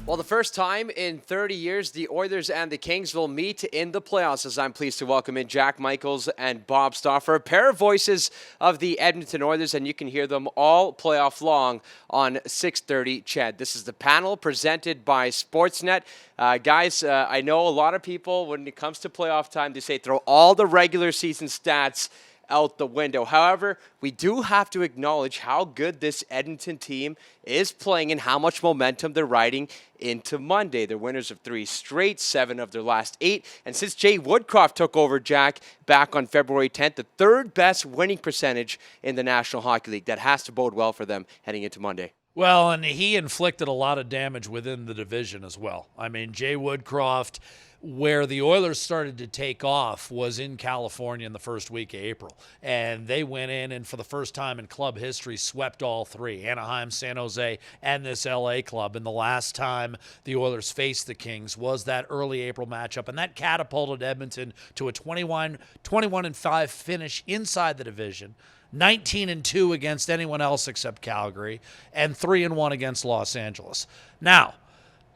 Well, the first time in 30 years, the Oilers and the Kings will meet in the playoffs, as I'm pleased to welcome in Jack Michaels and Bob Stauffer, a pair of voices of the Edmonton Oilers, and you can hear them all playoff long on 630 CHED. This is the panel presented by Sportsnet. Guys, I know a lot of people, when it comes to playoff time, they say throw all the regular season stats out the window. However, we do have to acknowledge how good this Edmonton team is playing and how much momentum they're riding into Monday. They're winners of 3 straight, 7 of their last 8. And since Jay Woodcroft took over, Jack, back on February 10th, the third best winning percentage in the National Hockey League. That has to bode well for them heading into Monday. Well, and he inflicted a lot of damage within the division as well. I mean, Jay Woodcroft, where the Oilers started to take off was in California in the first week of April. And they went in and for the first time in club history swept all 3, Anaheim, San Jose, and this LA club. And the last time the Oilers faced the Kings was that early April matchup. And that catapulted Edmonton to a 21-5 finish inside the division. 19-2 against anyone else except Calgary, and 3-1 against Los Angeles. Now,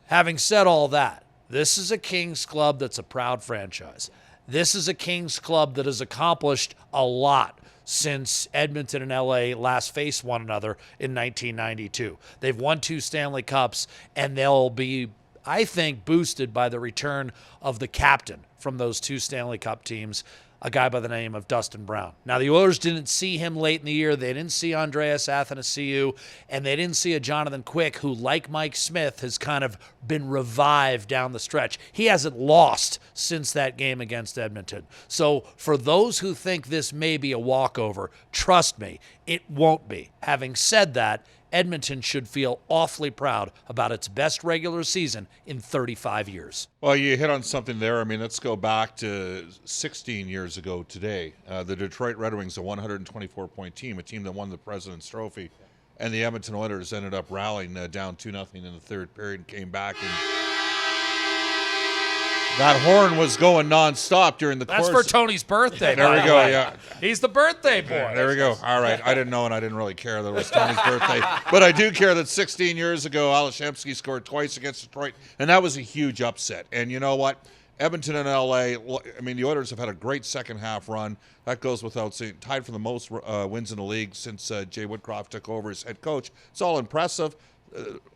having said all that, this is a Kings club that's a proud franchise. This is a Kings club that has accomplished a lot since Edmonton and LA last faced one another in 1992. They've won 2 Stanley Cups, and they'll be, I think, boosted by the return of the captain from those 2 Stanley Cup teams, a guy by the name of Dustin Brown. Now, the Oilers didn't see him late in the year. They didn't see Andreas Athanasiou, and they didn't see a Jonathan Quick, who, like Mike Smith, has kind of been revived down the stretch. He hasn't lost since that game against Edmonton. So for those who think this may be a walkover, trust me, it won't be. Having said that, Edmonton should feel awfully proud about its best regular season in 35 years. Well, you hit on something there. I mean, let's go back to 16 years ago today. The Detroit Red Wings, a 124-point team, a team that won the President's Trophy, and the Edmonton Oilers ended up rallying down 2-0 in the third period and came back and that horn was going nonstop during the course. That's for Tony's birthday. There we go, yeah. He's the birthday boy. There we go. All right. I didn't know, and I didn't really care that it was Tony's birthday. But I do care that 16 years ago, Alashemsky scored twice against Detroit, and that was a huge upset. And you know what? Edmonton and L.A., I mean, the Oilers have had a great second-half run. That goes without saying. Tied for the most wins in the league since Jay Woodcroft took over as head coach. It's all impressive.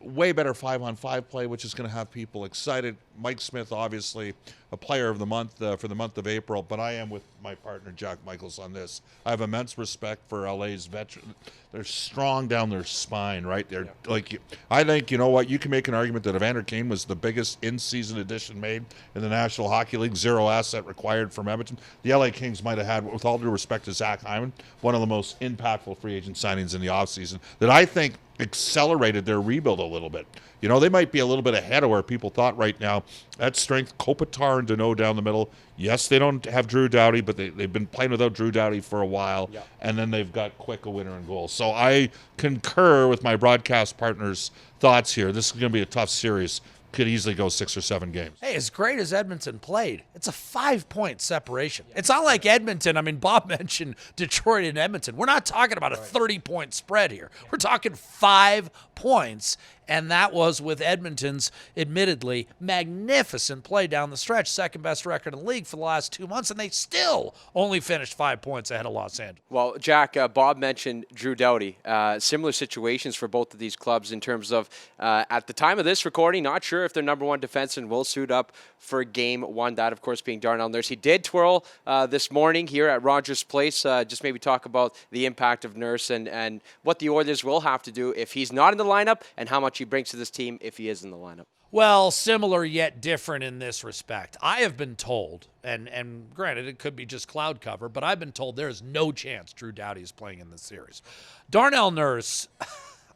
Way better 5-on-5 play, which is going to have people excited. Mike Smith, obviously, a player of the month for the month of April, but I am with my partner, Jack Michaels, on this. I have immense respect for LA's veterans. They're strong down their spine, right? They're like, I think, you know what, you can make an argument that Evander Kane was the biggest in-season addition made in the National Hockey League, 0 asset required from Edmonton. The LA Kings might have had, with all due respect to Zach Hyman, one of the most impactful free agent signings in the offseason that I think accelerated their rebuild a little bit. You know, they might be a little bit ahead of where people thought right now. That strength, Kopitar and Deneau down the middle. Yes, they don't have Drew Doughty, but they've been playing without Drew Doughty for a while. Yeah. And then they've got Quick, a winner, and goals. So I concur with my broadcast partner's thoughts here. This is going to be a tough series. Could easily go 6 or 7 games. Hey, as great as Edmonton played, it's a 5-point separation. It's not like Edmonton. I mean, Bob mentioned Detroit and Edmonton. We're not talking about a 30-point spread here. We're talking 5 points, and that was with Edmonton's, admittedly, magnificent play down the stretch, second-best record in the league for the last 2 months, and they still only finished 5 points ahead of Los Angeles. Well, Jack, Bob mentioned Drew Doughty. Similar situations for both of these clubs in terms of, at the time of this recording, not sure if their number 1 defenseman will suit up for Game 1, that, of course, being Darnell Nurse. He did twirl this morning here at Rogers Place. Just maybe talk about the impact of Nurse and what the Oilers will have to do if he's not in the lineup and how much he brings to this team if he is in the lineup. Well, similar yet different in this respect. I have been told, and granted it could be just cloud cover, but I've been told there is no chance Drew Doughty is playing in this series. Darnell Nurse,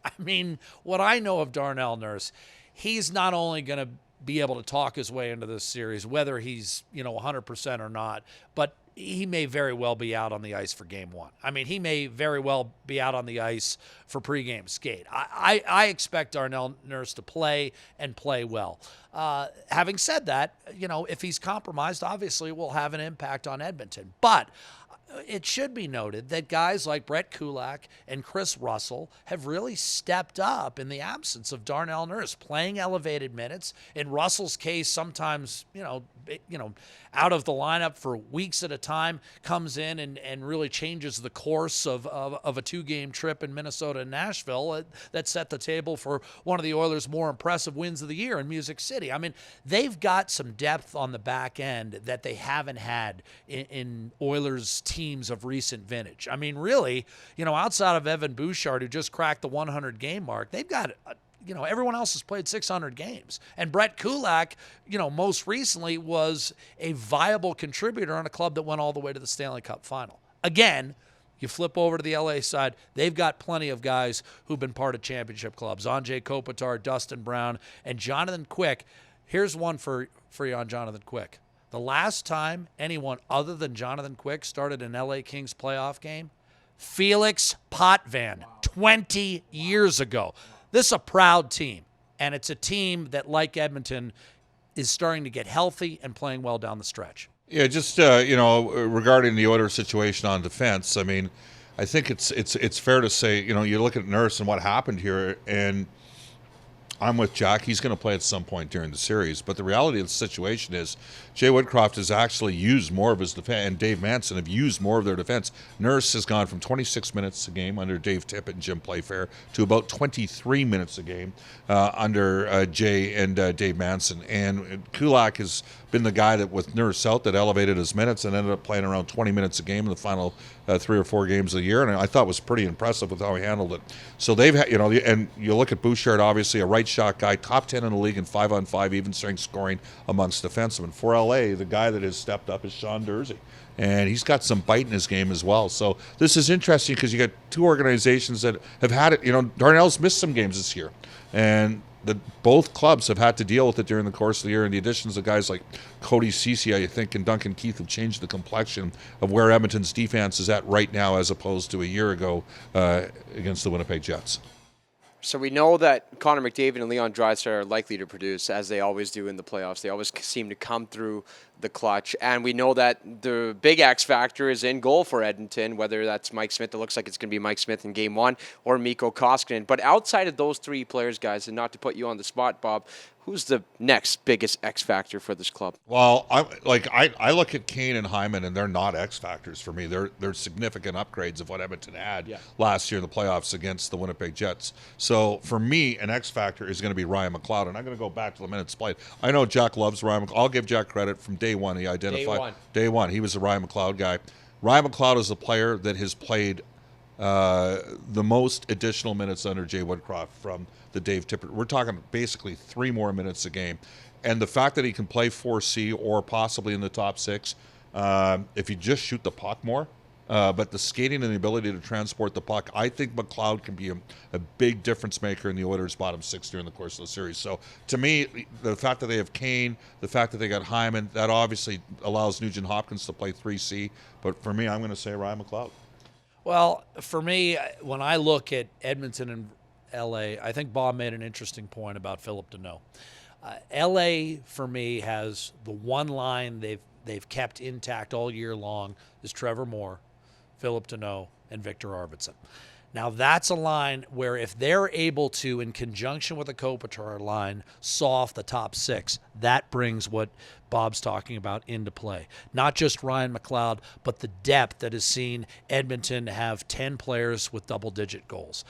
I mean, what I know of Darnell Nurse, he's not only going to be able to talk his way into this series, whether he's, 100% or not, but he may very well be out on the ice for Game 1. I mean, he may very well be out on the ice for pregame skate. I expect Darnell Nurse to play and play well. Having said that, if he's compromised, obviously it will have an impact on Edmonton. But it should be noted that guys like Brett Kulak and Chris Russell have really stepped up in the absence of Darnell Nurse, playing elevated minutes. In Russell's case, sometimes, out of the lineup for weeks at a time, comes in and really changes the course of a two-game trip in Minnesota and Nashville that set the table for one of the Oilers' more impressive wins of the year in Music City. I mean, they've got some depth on the back end that they haven't had in Oilers teams of recent vintage. I mean, really, outside of Evan Bouchard, who just cracked the 100-game mark, they've got everyone else has played 600 games. And Brett Kulak, most recently was a viable contributor on a club that went all the way to the Stanley Cup final. Again, you flip over to the LA side, they've got plenty of guys who've been part of championship clubs. Anze Kopitar, Dustin Brown, and Jonathan Quick. Here's one for you on Jonathan Quick. The last time anyone other than Jonathan Quick started an LA Kings playoff game, Felix Potvin, 20 years ago. This is a proud team, and it's a team that, like Edmonton, is starting to get healthy and playing well down the stretch. Yeah, just regarding the Oilers situation on defense, I mean, I think it's fair to say, you look at Nurse and what happened here, and I'm with Jack. He's going to play at some point during the series. But the reality of the situation is Jay Woodcroft has actually used more of his defense, and Dave Manson have used more of their defense. Nurse has gone from 26 minutes a game under Dave Tippett and Jim Playfair to about 23 minutes a game under Jay and Dave Manson. And Kulak has been the guy that, with Nurse out, that elevated his minutes and ended up playing around 20 minutes a game in the final 3 or 4 games of the year, and I thought was pretty impressive with how he handled it. So they've had, and you look at Bouchard, obviously a right shot guy, top 10 in the league in 5-on-5 even strength scoring amongst defensemen. For LA, the guy that has stepped up is Sean Durzi, and he's got some bite in his game as well. So this is interesting because you got two organizations that have had it. Darnell's missed some games this year, and both clubs have had to deal with it during the course of the year, and the additions of guys like Cody Ceci, I think, and Duncan Keith have changed the complexion of where Edmonton's defense is at right now as opposed to a year ago against the Winnipeg Jets. So we know that Connor McDavid and Leon Draisaitl are likely to produce, as they always do in the playoffs. They always seem to come through the clutch. And we know that the big X factor is in goal for Edmonton, whether that's Mike Smith. It looks like it's going to be Mike Smith in Game 1 or Mikko Koskinen. But outside of those three players, guys, and not to put you on the spot, Bob, who's the next biggest X factor for this club? Well, I look at Kane and Hyman, and they're not X factors for me. They're significant upgrades of what Edmonton had last year in the playoffs against the Winnipeg Jets. So for me, an X factor is going to be Ryan McLeod, and I'm going to go back to the minutes played. I know Jack loves Ryan McLeod. I'll give Jack credit from day one. He identified day one. He was a Ryan McLeod guy. Ryan McLeod is a player that has played the most additional minutes under Jay Woodcroft from the Dave Tippett. We're talking basically 3 more minutes a game. And the fact that he can play 4C or possibly in the top 6, if you just shoot the puck more, but the skating and the ability to transport the puck, I think McLeod can be a big difference maker in the Oilers' bottom 6 during the course of the series. So to me, the fact that they have Kane, the fact that they got Hyman, that obviously allows Nugent Hopkins to play 3C. But for me, I'm going to say Ryan McLeod. Well, for me, when I look at Edmonton and LA, I think Bob made an interesting point about Philip Deneau. LA, for me, has the one line they've kept intact all year long is Trevor Moore, Philip Deneau, and Victor Arvidsson. Now, that's a line where if they're able to, in conjunction with the Kopitar line, saw off the top 6, that brings what Bob's talking about into play. Not just Ryan McLeod, but the depth that has seen Edmonton have 10 players with double-digit goals.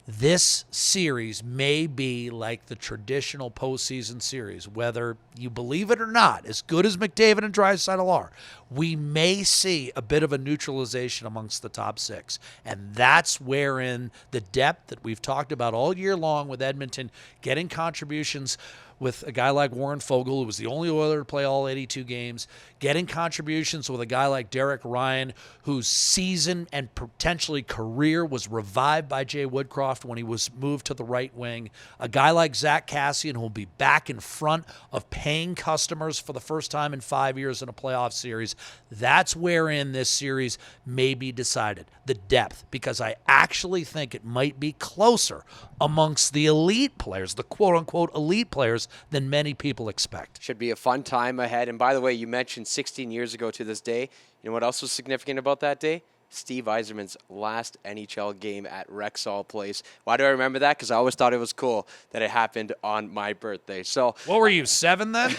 This series may be like the traditional postseason series, whether you believe it or not. As good as McDavid and Draisaitl are, we may see a bit of a neutralization amongst the top 6. And that's wherein the depth that we've talked about all year long with Edmonton, getting contributions with a guy like Warren Foegele, who was the only Oiler to play all 82 games, getting contributions with a guy like Derek Ryan, whose season and potentially career was revived by Jay Woodcroft when he was moved to the right wing, a guy like Zach Kassian, who will be back in front of paying customers for the first time in 5 years in a playoff series. That's wherein this series may be decided, the depth, because I actually think it might be closer amongst the elite players, the quote-unquote elite players, than many people expect. Should be a fun time ahead. And by the way, you mentioned 16 years ago to this day. You know what else was significant about that day? Steve Yzerman's last NHL game at Rexall Place. Why do I remember that? Because I always thought it was cool that it happened on my birthday. So what were you, 7 then?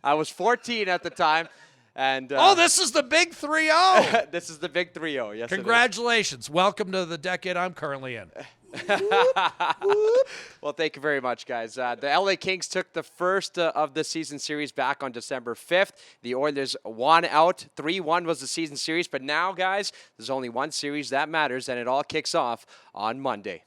I was 14 at the time. And this is the big 3-0. This is the big 3-0. Yes, congratulations. Welcome to the decade I'm currently in. Well, thank you very much, guys. The LA Kings took the first of the season series back on December 5th. The Oilers won out. 3-1 was the season series. But now, guys, there's only one series that matters, and it all kicks off on Monday.